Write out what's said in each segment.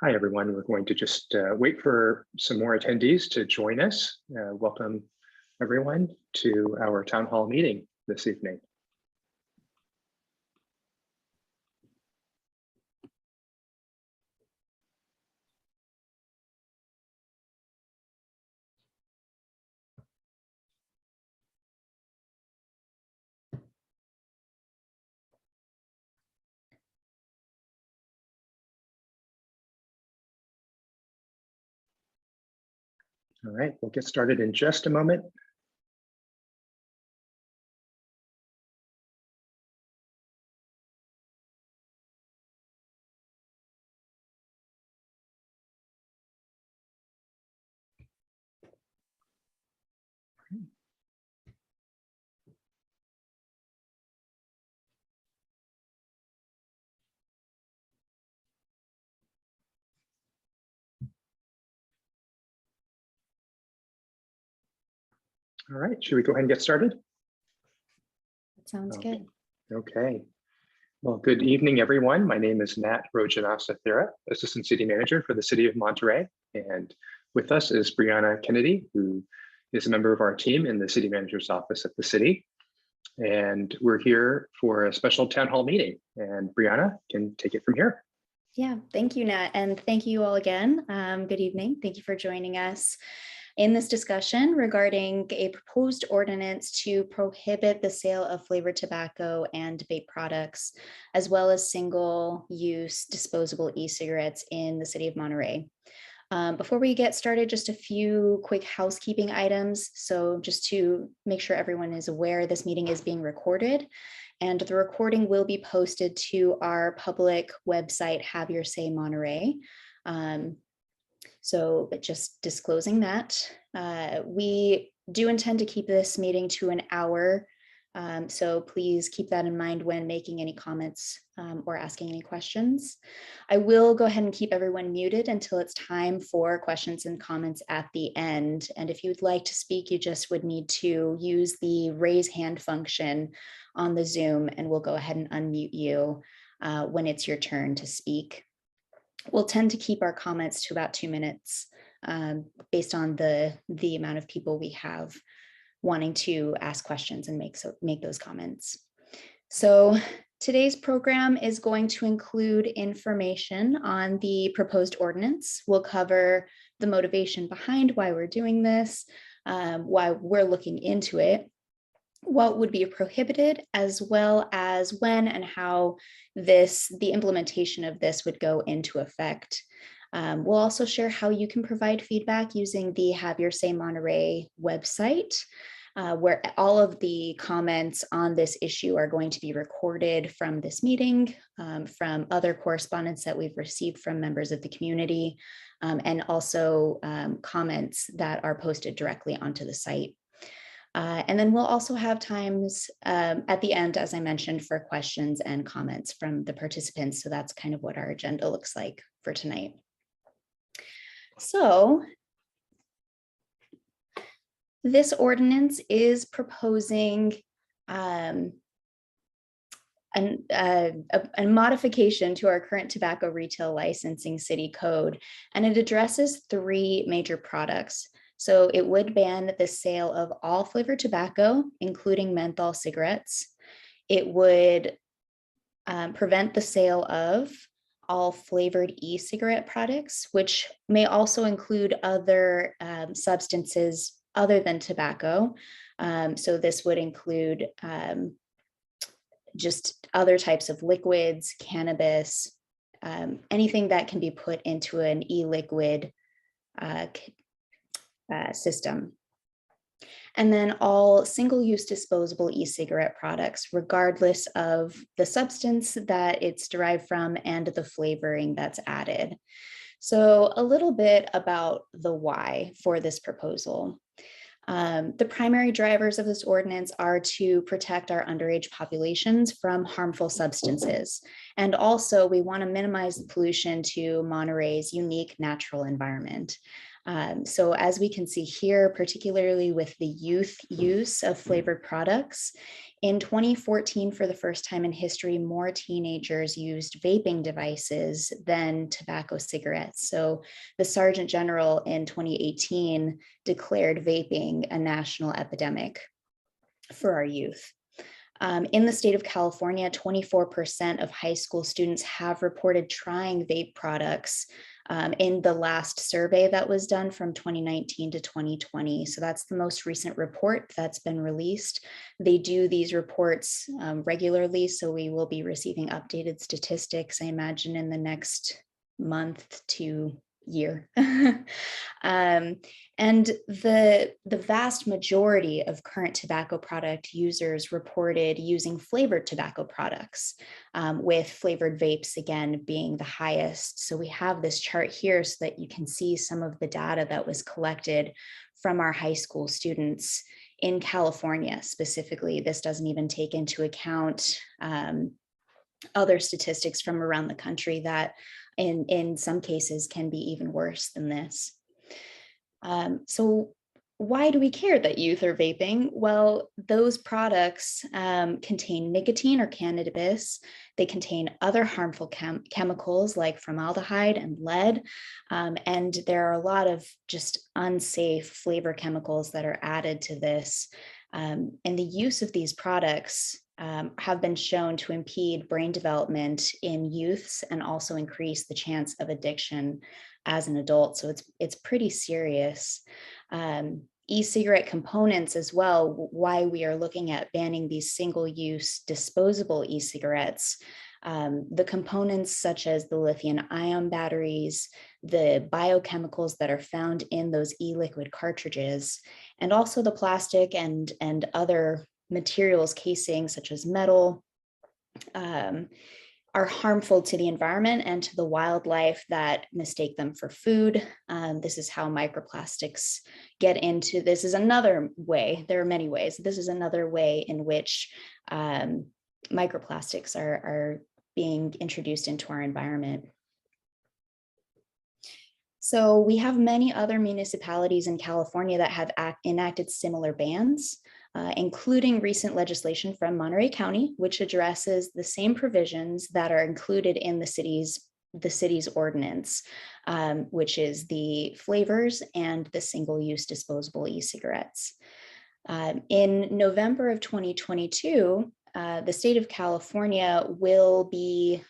Hi, everyone. We're going to just wait for some more attendees to join us. Welcome, everyone, to our town hall meeting this evening. All right, we'll get started in just a moment. All right, should we go ahead and get started? That sounds good. Okay. Well, good evening, everyone. My name is Matt Rojanasa-Thera, Assistant City Manager for the City of Monterey. And with us is Brianna Kennedy, who is a member of our team in the City Manager's Office at the city. And we're here for a special town hall meeting. And Brianna can take it from here. Yeah, thank you, Nat. And thank you all again. Good evening. Thank you for joining us in this discussion regarding a proposed ordinance to prohibit the sale of flavored tobacco and vape products, as well as single-use disposable e-cigarettes in the city of Monterey. Before we get started, just a few quick housekeeping items. So just to make sure everyone is aware, this meeting is being recorded, and the recording will be posted to our public website, Have Your Say Monterey. But just disclosing that, we do intend to keep this meeting to an hour. So please keep that in mind when making any comments or asking any questions. I will go ahead and keep everyone muted until it's time for questions and comments at the end. And if you'd like to speak, you just would need to use the raise hand function on the Zoom, and we'll go ahead and unmute you when it's your turn to speak. We'll tend to keep our comments to about 2 minutes based on the amount of people we have wanting to ask questions and make those comments. So today's program is going to include information on the proposed ordinance. We'll cover the motivation behind why we're doing this, why we're looking into it, what would be prohibited, as well as when and how the implementation of this would go into effect. We'll also share how you can provide feedback using the Have Your Say Monterey website, where all of the comments on this issue are going to be recorded from this meeting, from other correspondence that we've received from members of the community, and also comments that are posted directly onto the site. And then we'll also have times at the end, as I mentioned, for questions and comments from the participants. So that's kind of what our agenda looks like for tonight. So this ordinance is proposing a modification to our current tobacco retail licensing city code, and it addresses 3 major products. So it would ban the sale of all flavored tobacco, including menthol cigarettes. It would prevent the sale of all flavored e-cigarette products, which may also include other substances other than tobacco. So this would include just other types of liquids, cannabis, anything that can be put into an e-liquid system. And then all single-use disposable e-cigarette products, regardless of the substance that it's derived from and the flavoring that's added. So a little bit about the why for this proposal. The primary drivers of this ordinance are to protect our underage populations from harmful substances. And also we want to minimize the pollution to Monterey's unique natural environment. So as we can see here, particularly with the youth use of flavored products, in 2014, for the first time in history, more teenagers used vaping devices than tobacco cigarettes. So the Sergeant General in 2018 declared vaping a national epidemic for our youth. In the state of California, 24% of high school students have reported trying vape products in the last survey that was done from 2019 to 2020. So that's the most recent report that's been released. They do these reports regularly, so we will be receiving updated statistics, I imagine, in the next month to year. And the vast majority of current tobacco product users reported using flavored tobacco products, with flavored vapes again being the highest. So we have this chart here so that you can see some of the data that was collected from our high school students in California specifically. This doesn't even take into account other statistics from around the country that in some cases can be even worse than this. So why do we care that youth are vaping? Well, those products contain nicotine or cannabis. They contain other harmful chemicals like formaldehyde and lead. And there are a lot of just unsafe flavor chemicals that are added to this. And the use of these products have been shown to impede brain development in youths and also increase the chance of addiction as an adult. So it's pretty serious. E-cigarette components as well, why we are looking at banning these single-use disposable e-cigarettes. The components such as the lithium-ion batteries, the biochemicals that are found in those e-liquid cartridges, and also the plastic and other materials casing such as metal, are harmful to the environment and to the wildlife that mistake them for food. This is how microplastics get into, this is another way, there are many ways, this is another way in which microplastics are being introduced into our environment. So we have many other municipalities in California that have enacted similar bans, including recent legislation from Monterey County, which addresses the same provisions that are included in the city's ordinance, which is the flavors and the single-use disposable e-cigarettes. In November of 2022, the state of California will be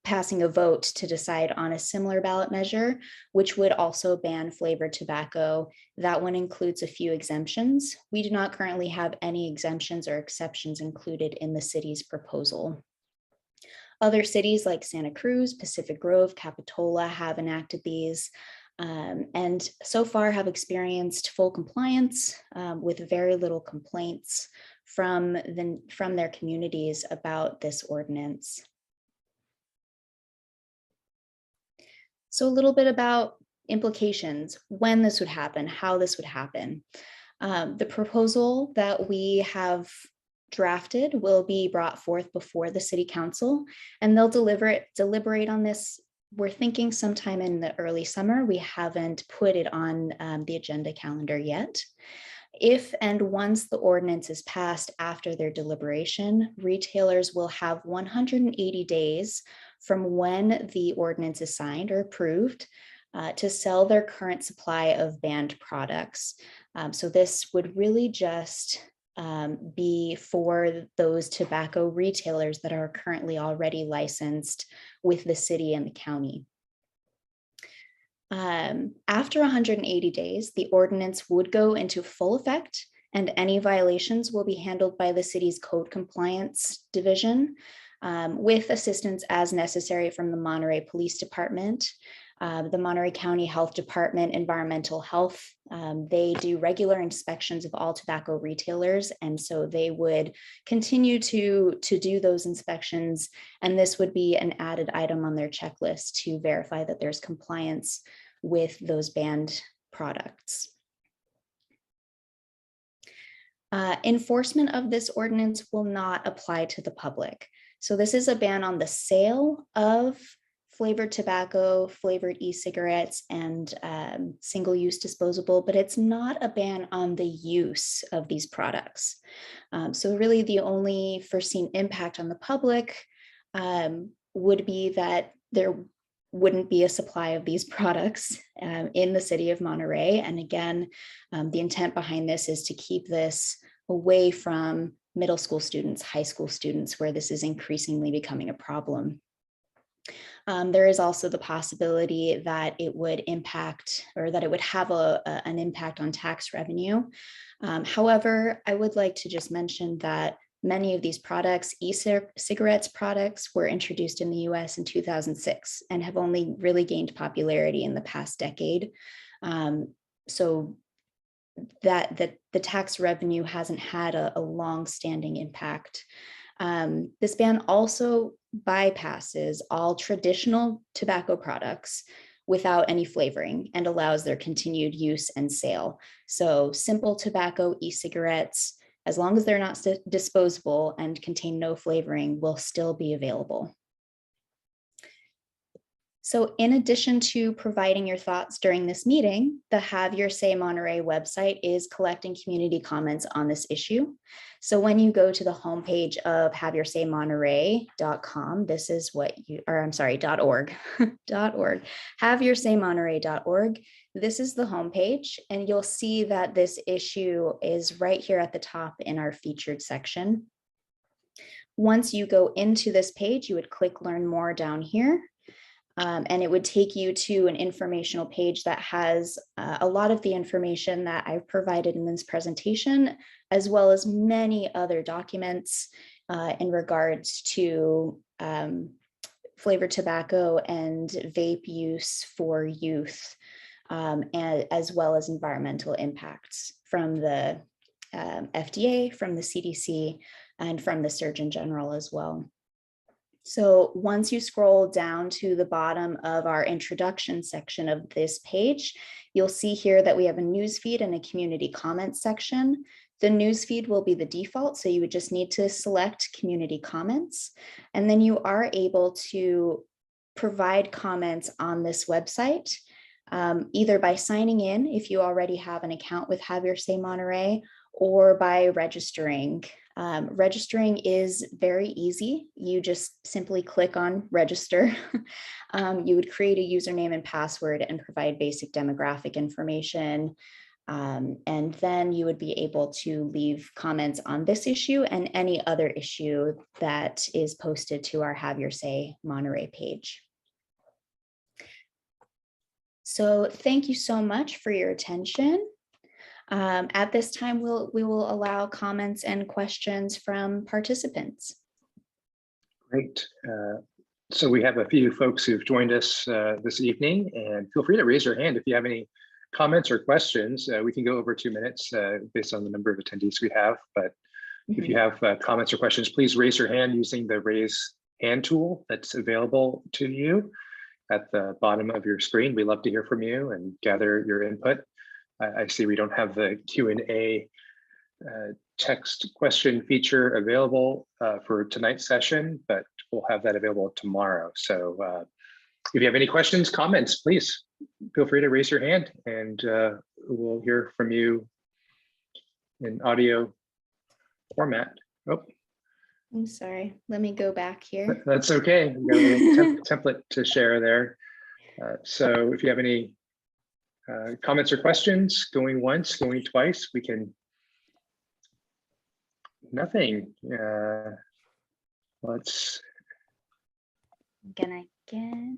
passing a vote to decide on a similar ballot measure, which would also ban flavored tobacco. That one includes a few exemptions. We do not currently have any exemptions or exceptions included in the city's proposal. Other cities like Santa Cruz, Pacific Grove, Capitola have enacted these, and so far have experienced full compliance with very little complaints from their communities about this ordinance. So a little bit about implications, when this would happen, how this would happen. The proposal that we have drafted will be brought forth before the City Council, and they'll deliberate on this. We're thinking sometime in the early summer. We haven't put it on the agenda calendar yet. If and once the ordinance is passed after their deliberation, retailers will have 180 days from when the ordinance is signed or approved to sell their current supply of banned products. So this would really just be for those tobacco retailers that are currently already licensed with the city and the county. After 180 days, the ordinance would go into full effect, and any violations will be handled by the city's code compliance division with assistance as necessary from the Monterey Police Department, the Monterey County Health Department, Environmental Health. They do regular inspections of all tobacco retailers, and so they would continue to do those inspections, and this would be an added item on their checklist to verify that there's compliance with those banned products. Enforcement of this ordinance will not apply to the public. So this is a ban on the sale of flavored tobacco, flavored e-cigarettes, and single-use disposable, but it's not a ban on the use of these products. So really the only foreseen impact on the public would be that there wouldn't be a supply of these products in the city of Monterey. And again, the intent behind this is to keep this away from middle school students, high school students, where this is increasingly becoming a problem. There is also the possibility that it would impact, or that it would have an impact on tax revenue. However, I would like to just mention that many of these products, e-cigarettes products, were introduced in the US in 2006 and have only really gained popularity in the past decade. So that the tax revenue hasn't had a long-standing impact. This ban also bypasses all traditional tobacco products without any flavoring and allows their continued use and sale. So simple tobacco e-cigarettes, as long as they're not disposable and contain no flavoring, will still be available. So in addition to providing your thoughts during this meeting, the Have Your Say Monterey website is collecting community comments on this issue. So when you go to the homepage of haveyourSayMonterey.com, this is what you, or I'm sorry, .org, .org, haveyourSayMonterey.org. This is the homepage, and you'll see that this issue is right here at the top in our featured section. Once you go into this page, you would click Learn More down here. And it would take you to an informational page that has a lot of the information that I've provided in this presentation, as well as many other documents in regards to flavored tobacco and vape use for youth, and as well as environmental impacts from the FDA, from the CDC, and from the Surgeon General as well. So once you scroll down to the bottom of our introduction section of this page, you'll see here that we have a newsfeed and a community comments section. The newsfeed will be the default, so you would just need to select community comments, and then you are able to provide comments on this website, either by signing in if you already have an account with Have Your Say Monterey, or by registering. Registering is very easy. You just simply click on register. You would create a username and password and provide basic demographic information. And then you would be able to leave comments on this issue and any other issue that is posted to our Have Your Say Monterey page. So thank you so much for your attention. At this time, we will allow comments and questions from participants. Great. So we have a few folks who've joined us this evening, and feel free to raise your hand if you have any comments or questions. We can go over 2 minutes based on the number of attendees we have, but if you have comments or questions, please raise your hand using the raise hand tool that's available to you at the bottom of your screen. We love to hear from you and gather your input. I see we don't have the Q&A text question feature available for tonight's session, but we'll have that available tomorrow. So if you have any questions, comments, please feel free to raise your hand, and we'll hear from you in audio format. Oh, I'm sorry, let me go back here. That's okay. We got a little template to share there. So if you have any comments or questions, going once, going twice, we can. Nothing. Let's. Gonna get.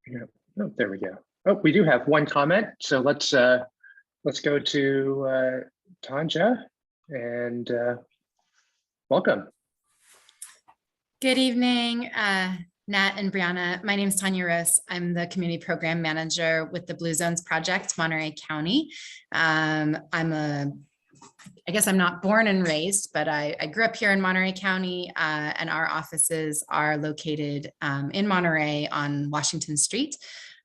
Yeah. Oh, there we go. Oh, we do have one comment. So let's go to Tanja, and welcome. Good evening, Nat and Brianna. My name is Tanya Rose. I'm the Community Program Manager with the Blue Zones Project, Monterey County. I guess I'm not born and raised, but I grew up here in Monterey County, and our offices are located in Monterey on Washington Street.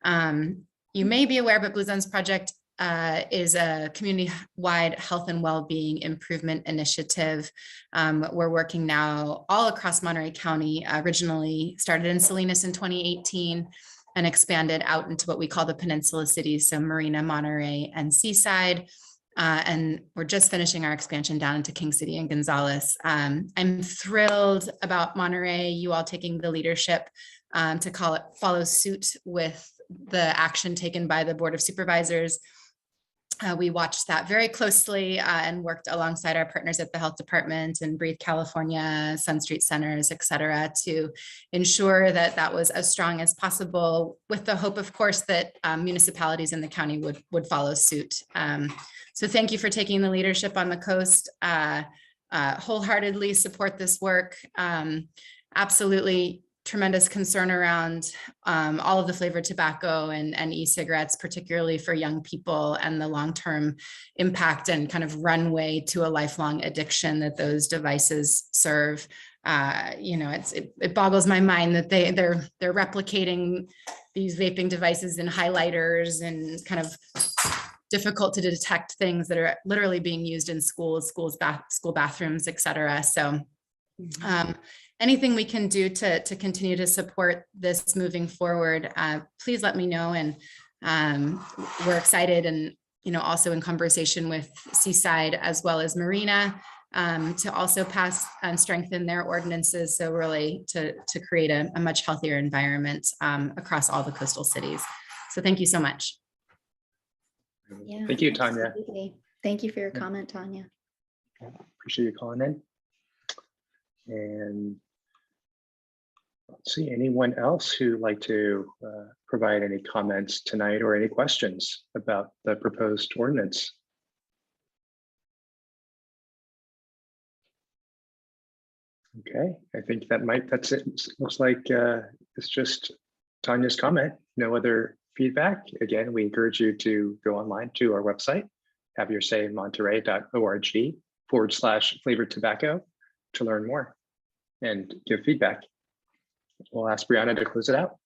You may be aware, but Blue Zones Project is a community-wide health and well-being improvement initiative. We're working now all across Monterey County, originally started in Salinas in 2018 and expanded out into what we call the Peninsula cities, so Marina, Monterey, and Seaside. And we're just finishing our expansion down into King City and Gonzales. I'm thrilled about Monterey, you all taking the leadership to follow suit with the action taken by the Board of Supervisors. We watched that very closely and worked alongside our partners at the Health Department and Breathe California, Sun Street Centers, et cetera, to ensure that that was as strong as possible, with the hope, of course, that municipalities in the county would follow suit. So thank you for taking the leadership on the coast. Wholeheartedly support this work. Absolutely tremendous concern around all of the flavored tobacco and e-cigarettes, particularly for young people, and the long-term impact and kind of runway to a lifelong addiction that those devices serve. It boggles my mind that they're replicating these vaping devices in highlighters and kind of difficult to detect things that are literally being used in school bathrooms, et cetera. So anything we can do to continue to support this moving forward, please let me know. And we're excited, and also in conversation with Seaside as well as Marina to also pass and strengthen their ordinances. So really to create a much healthier environment across all the coastal cities. So thank you so much. Yeah, thank you, Tanya. absolutely. Thank you for your comment, Tanya. Appreciate you calling in. And let's see, anyone else who'd like to provide any comments tonight or any questions about the proposed ordinance? Okay, I think that's it. Looks like it's just Tanya's comment. No other feedback. Again, we encourage you to go online to our website, haveyoursaymonterey.org/flavored tobacco to learn more and give feedback. We'll ask Brianna to close it out.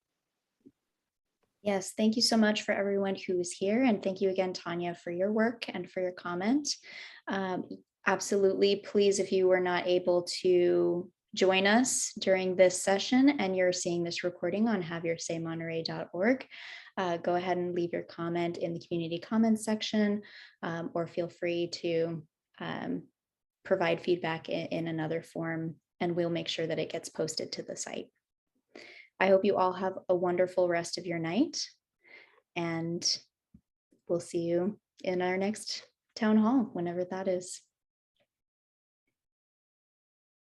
Yes, thank you so much for everyone who is here. And thank you again, Tanya, for your work and for your comment. Absolutely, please, if you were not able to join us during this session and you're seeing this recording on haveyoursaymonterey.org, go ahead and leave your comment in the community comments section, or feel free to provide feedback in another form, and we'll make sure that it gets posted to the site. I hope you all have a wonderful rest of your night, and we'll see you in our next town hall, whenever that is.